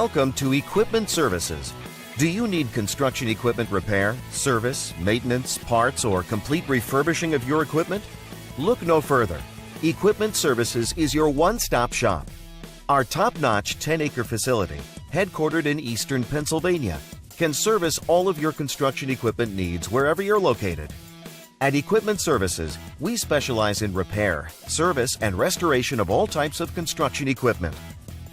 Welcome to Equipment Services. Do you need construction equipment repair, service, maintenance, parts, or complete refurbishing of your equipment? Look no further. Equipment Services is your one-stop shop. Our top-notch 10-acre facility, headquartered in eastern Pennsylvania, can service all of your construction equipment needs wherever you're located. At Equipment Services, we specialize in repair, service, and restoration of all types of construction equipment.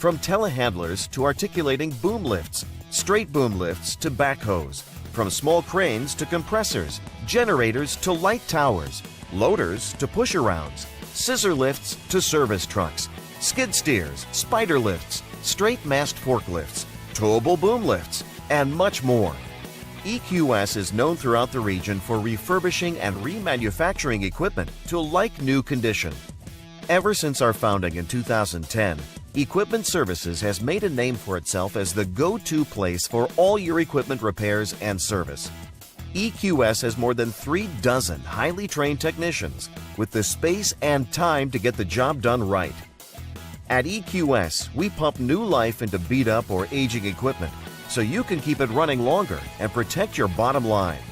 From telehandlers to articulating boom lifts, straight boom lifts to backhoes, from small cranes to compressors, generators to light towers, loaders to push-arounds, scissor lifts to service trucks, skid steers, spider lifts, straight mast forklifts, towable boom lifts, and much more. EQS is known throughout the region for refurbishing and remanufacturing equipment to like-new condition. Ever since our founding in 2010, Equipment Services has made a name for itself as the go-to place for all your equipment repairs and service. EQS has more than 36 highly trained technicians with the space and time to get the job done right. At EQS, we pump new life into beat-up or aging equipment so you can keep it running longer and protect your bottom line.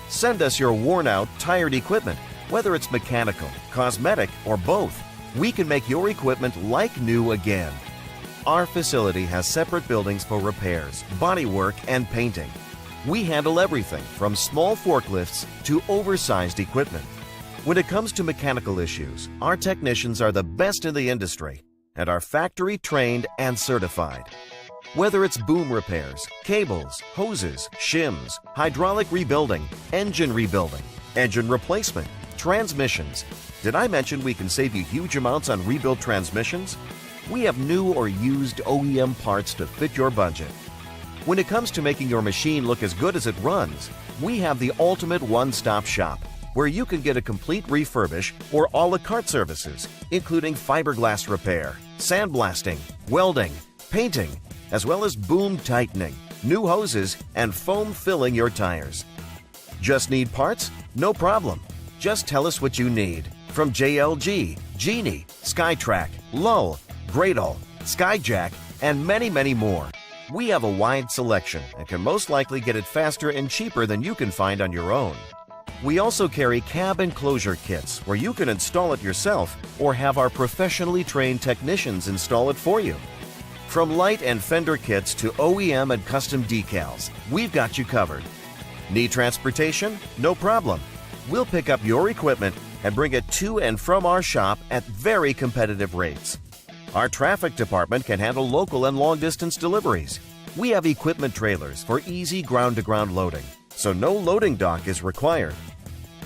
Send us your worn-out, tired equipment, whether it's mechanical, cosmetic, or both. We can make your equipment like new again. Our facility has separate buildings for repairs, body work, and painting. We handle everything from small forklifts to oversized equipment. When it comes to mechanical issues, our technicians are the best in the industry and are factory trained and certified. Whether it's boom repairs, cables, hoses, shims, hydraulic rebuilding, engine replacement, transmissions. Did I mention we can save you huge amounts on rebuild transmissions? We have new or used OEM parts to fit your budget. When it comes to making your machine look as good as it runs, we have the ultimate one-stop shop where you can get a complete refurbish or a la carte services, including fiberglass repair, sandblasting, welding, painting, as well as boom tightening, new hoses, and foam filling your tires. Just need parts? No problem. Just tell us what you need. From JLG, Genie, SkyTrack, Lull, Gradle, Skyjack, and many, many more. We have a wide selection and can most likely get it faster and cheaper than you can find on your own. We also carry cab enclosure kits where you can install it yourself or have our professionally trained technicians install it for you. From light and fender kits to OEM and custom decals, we've got you covered. Need transportation? No problem. We'll pick up your equipment and bring it to and from our shop at very competitive rates. Our traffic department can handle local and long-distance deliveries. We have equipment trailers for easy ground-to-ground loading, so no loading dock is required.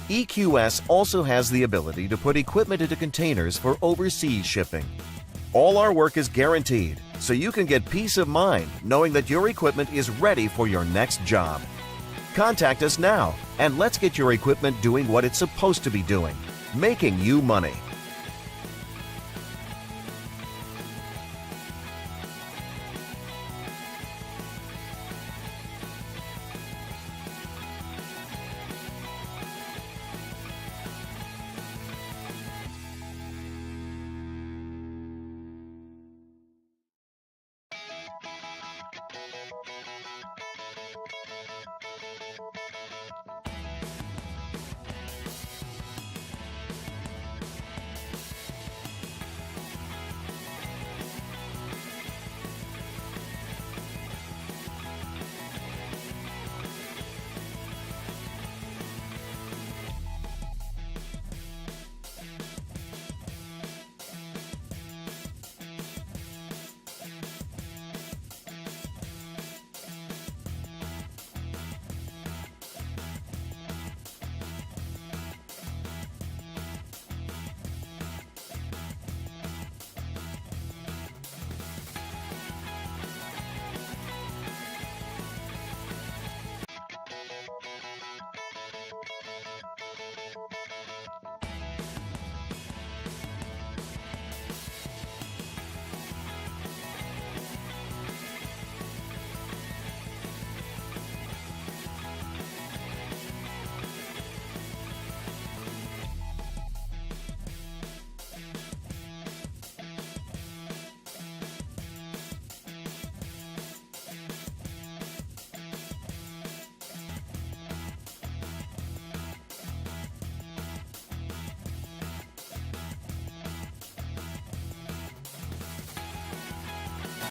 EQS also has the ability to put equipment into containers for overseas shipping. All our work is guaranteed, so you can get peace of mind knowing that your equipment is ready for your next job. Contact us now and let's get your equipment doing what it's supposed to be doing, making you money.